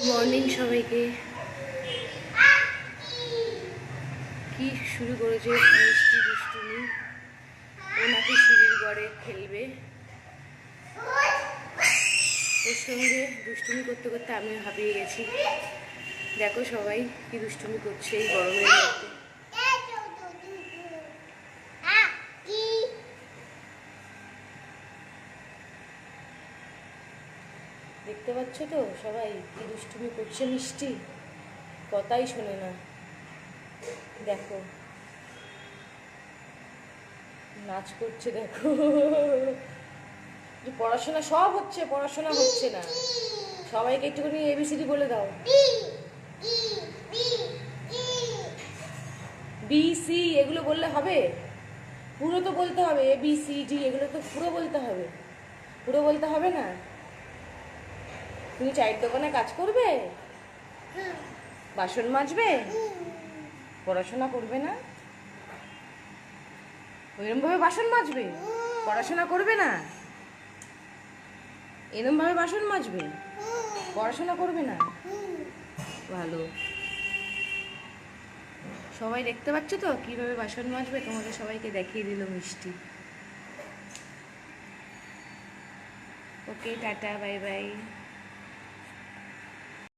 Morning সবাইকে। কি শুরু করেছে মিষ্টি দুষ্টুমি। ও নাকি সিঁড়ির ঘরে খেলবে, ওর সঙ্গে দুষ্টুমি করতে করতে আমি হাঁপিয়ে গেছি। দেখো সবাই কি দুষ্টুমি করছে এই গরমের মধ্যে। দেখতে পাচ্ছ তো সবাই কি দুষ্টুমি করছে মিষ্টি, কথাই শোনে না। দেখো নাচ করছে, দেখো পড়াশোনা সব হচ্ছে, পড়াশোনা হচ্ছে না। সবাইকে একটুখানি এবিসিডি বলে দাও। বি সি এগুলো বললে হবে? পুরো তো বলতে হবে, এ বি সি ডি এগুলো তো পুরো বলতে হবে। পুরো বলতে হবে না? তুমি চায়ের দোকানে কাজ করবে, বাসন মাজবে, পড়াশোনা করবে না? ওইরকমভাবে বাসন মাজবে, পড়াশোনা করবে না? এরকমভাবে বাসন মাজবে, পড়াশোনা করবে না? ভালো। সবাই দেখতে পাচ্ছ তো কিভাবে বাসন মাজবে? তোমাদের সবাইকে দেখিয়ে দিল মিষ্টি। ওকে, টাটা, বাই বাই।